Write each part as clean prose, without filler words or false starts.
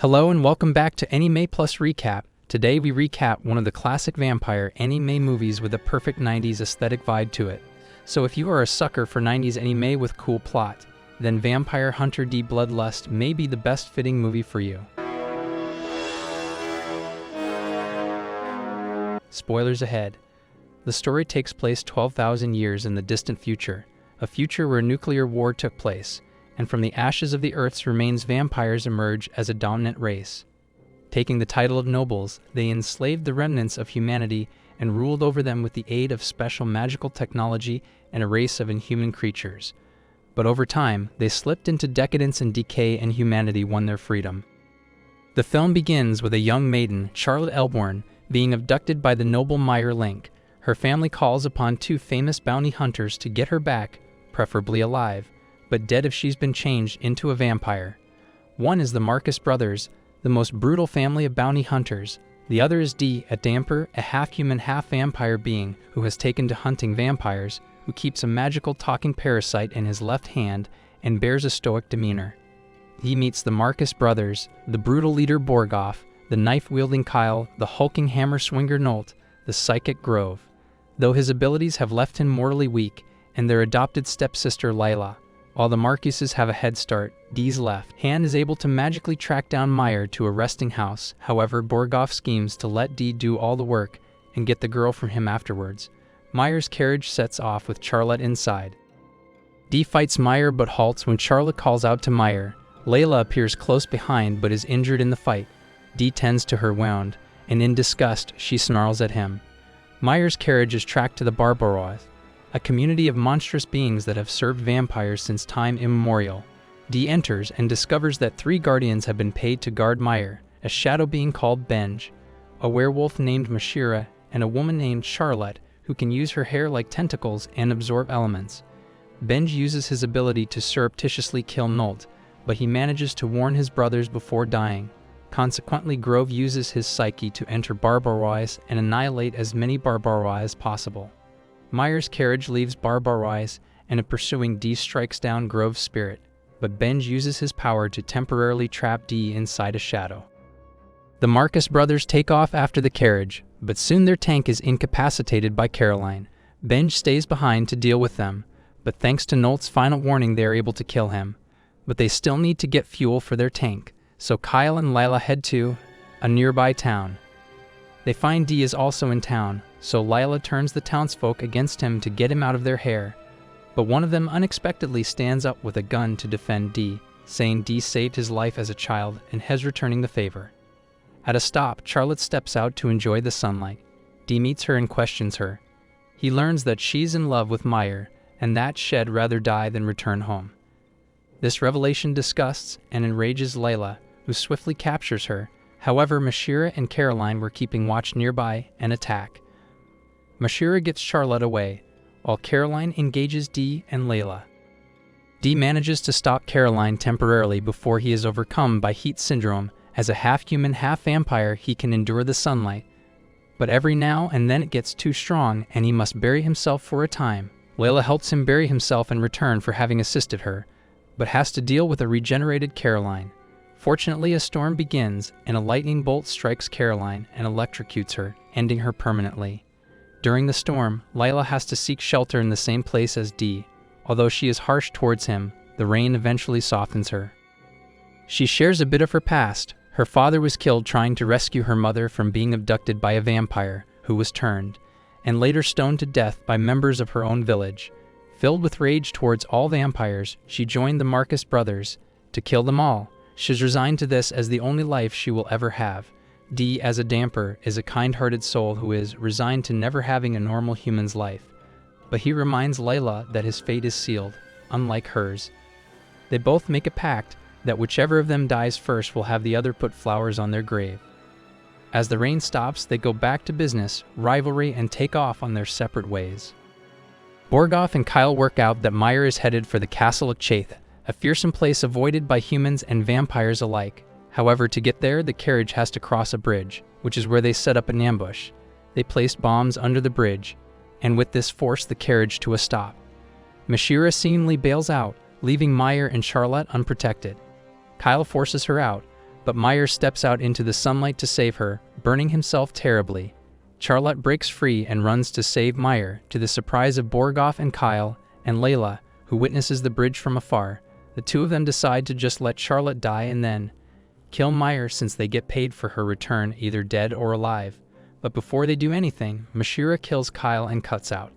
Hello and welcome back to Anime Plus Recap. Today we recap one of the classic vampire anime movies with a perfect 90s aesthetic vibe to it. So if you are a sucker for 90s anime with cool plot, then Vampire Hunter D Bloodlust may be the best fitting movie for you. Spoilers ahead. The story takes place 12,000 years in the distant future, a future where nuclear war took place, and from the ashes of the Earth's remains vampires emerge as a dominant race. Taking the title of nobles, they enslaved the remnants of humanity and ruled over them with the aid of special magical technology and a race of inhuman creatures. But over time, they slipped into decadence and decay, and humanity won their freedom. The film begins with a young maiden, Charlotte Elborn, being abducted by the noble Meyer Link. Her family calls upon two famous bounty hunters to get her back, preferably alive, but dead if she's been changed into a vampire. One is the Marcus brothers, the most brutal family of bounty hunters. The other is Dee, a damper, a half-human, half-vampire being who has taken to hunting vampires, who keeps a magical talking parasite in his left hand and bears a stoic demeanor. He meets the Marcus brothers, the brutal leader Borgoff, the knife-wielding Kyle, the hulking hammer-swinger Nolt, the psychic Grove. Though his abilities have left him mortally weak, and their adopted stepsister Lila. While the Marcuses have a head start, Dee's left hand is able to magically track down Meyer to a resting house. However, Borgoff schemes to let Dee do all the work and get the girl from him afterwards. Meyer's carriage sets off with Charlotte inside. Dee fights Meyer but halts when Charlotte calls out to Meyer. Layla appears close behind but is injured in the fight. Dee tends to her wound, and in disgust, she snarls at him. Meyer's carriage is tracked to the Barbaroth, a community of monstrous beings that have served vampires since time immemorial. Dee enters and discovers that 3 guardians have been paid to guard Meyer, a shadow being called Benj, a werewolf named Mashira, and a woman named Charlotte, who can use her hair like tentacles and absorb elements. Benj uses his ability to surreptitiously kill Nolt, but he manages to warn his brothers before dying. Consequently, Grove uses his psyche to enter Barbarois and annihilate as many Barbaroi as possible. Meyer's carriage leaves Barbarois, and a pursuing Dee strikes down Grove's spirit, but Benj uses his power to temporarily trap Dee inside a shadow. The Marcus brothers take off after the carriage, but soon their tank is incapacitated by Caroline. Benj stays behind to deal with them, but thanks to Nolt's final warning they are able to kill him. But they still need to get fuel for their tank, so Kyle and Lila head to a nearby town. They find Dee is also in town, so Lila turns the townsfolk against him to get him out of their hair. But one of them unexpectedly stands up with a gun to defend Dee, saying Dee saved his life as a child and has returning the favor. At a stop, Charlotte steps out to enjoy the sunlight. Dee meets her and questions her. He learns that she's in love with Meyer, and that she'd rather die than return home. This revelation disgusts and enrages Layla, who swiftly captures her. However, Mashira and Caroline were keeping watch nearby and attack. Mashira gets Charlotte away, while Caroline engages Dee and Layla. Dee manages to stop Caroline temporarily before he is overcome by heat syndrome. As a half-human, half-vampire, he can endure the sunlight. But every now and then it gets too strong, and he must bury himself for a time. Layla helps him bury himself in return for having assisted her, but has to deal with a regenerated Caroline. Fortunately, a storm begins, and a lightning bolt strikes Caroline and electrocutes her, ending her permanently. During the storm, Lila has to seek shelter in the same place as Dee. Although she is harsh towards him, the rain eventually softens her. She shares a bit of her past. Her father was killed trying to rescue her mother from being abducted by a vampire, who was turned, and later stoned to death by members of her own village. Filled with rage towards all vampires, she joined the Marcus brothers to kill them all. She's resigned to this as the only life she will ever have. Dee, as a damper, is a kind-hearted soul who is resigned to never having a normal human's life. But he reminds Layla that his fate is sealed, unlike hers. They both make a pact that whichever of them dies first will have the other put flowers on their grave. As the rain stops, they go back to business, rivalry, and take off on their separate ways. Borgoff and Kyle work out that Meyer is headed for the Castle of Chath, a fearsome place avoided by humans and vampires alike. However, to get there, the carriage has to cross a bridge, which is where they set up an ambush. They placed bombs under the bridge, and with this forced the carriage to a stop. Mashira seemingly bails out, leaving Meyer and Charlotte unprotected. Kyle forces her out, but Meyer steps out into the sunlight to save her, burning himself terribly. Charlotte breaks free and runs to save Meyer, to the surprise of Borgoff and Kyle, and Layla, who witnesses the bridge from afar. The two of them decide to just let Charlotte die and then kill Meyer, since they get paid for her return, either dead or alive. But before they do anything, Mashira kills Kyle and cuts out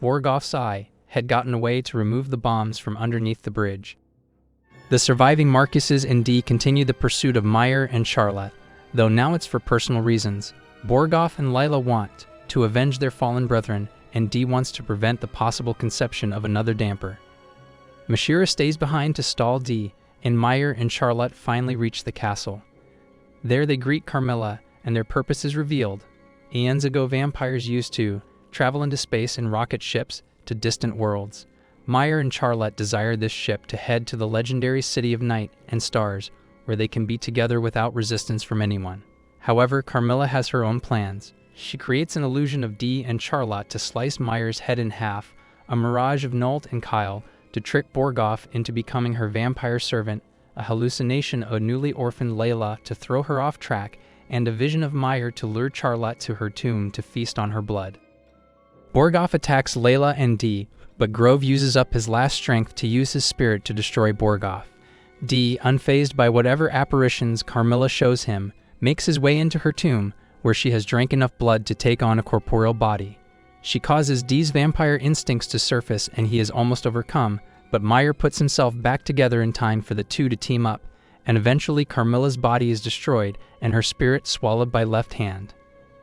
Borgoff's eye. Had gotten away to remove the bombs from underneath the bridge. The surviving Marcuses and Dee continue the pursuit of Meyer and Charlotte, though now it's for personal reasons. Borgoff and Layla want to avenge their fallen brethren, and Dee wants to prevent the possible conception of another damper. Mashira stays behind to stall Dee, and Meyer and Charlotte finally reach the castle. There they greet Carmilla, and their purpose is revealed. Eons ago, vampires used to travel into space in rocket ships to distant worlds. Meyer and Charlotte desire this ship to head to the legendary city of night and stars, where they can be together without resistance from anyone. However, Carmilla has her own plans. She creates an illusion of Dee and Charlotte to slice Meyer's head in half, a mirage of Nolt and Kyle to trick Borgoff into becoming her vampire servant, a hallucination of newly orphaned Layla to throw her off track, and a vision of Meyer to lure Charlotte to her tomb to feast on her blood. Borgoff attacks Layla and Dee, but Grove uses up his last strength to use his spirit to destroy Borgoff. Dee, unfazed by whatever apparitions Carmilla shows him, makes his way into her tomb, where she has drank enough blood to take on a corporeal body. She causes Dee's vampire instincts to surface and he is almost overcome, but Meyer puts himself back together in time for the two to team up, and eventually Carmilla's body is destroyed and her spirit swallowed by Left Hand.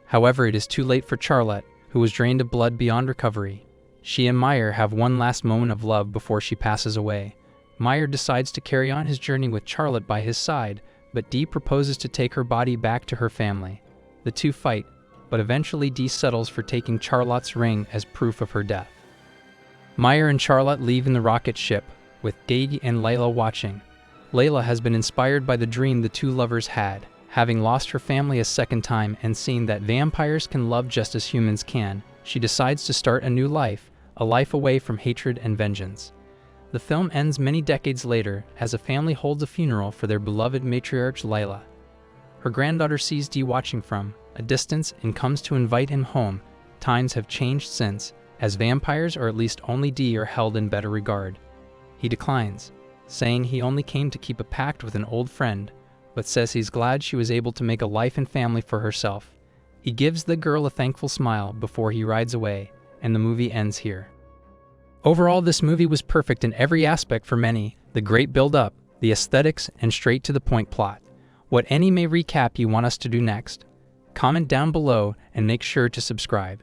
However, it is too late for Charlotte, who was drained of blood beyond recovery. She and Meyer have one last moment of love before she passes away. Meyer decides to carry on his journey with Charlotte by his side, but Dee proposes to take her body back to her family. The two fight, but eventually Dee settles for taking Charlotte's ring as proof of her death. Meyer and Charlotte leave in the rocket ship, with Dee and Layla watching. Layla has been inspired by the dream the two lovers had. Having lost her family a second time and seeing that vampires can love just as humans can, she decides to start a new life, a life away from hatred and vengeance. The film ends many decades later as a family holds a funeral for their beloved matriarch Layla. Her granddaughter sees Dee watching from a distance and comes to invite him home. Times have changed since, as vampires, or at least only Dee, are held in better regard. He declines, saying he only came to keep a pact with an old friend, but says he's glad she was able to make a life and family for herself. He gives the girl a thankful smile before he rides away, and the movie ends here. Overall, this movie was perfect in every aspect for many: the great build-up, the aesthetics, and straight-to-the-point plot. What anime recap you want us to do next? Comment down below and make sure to subscribe.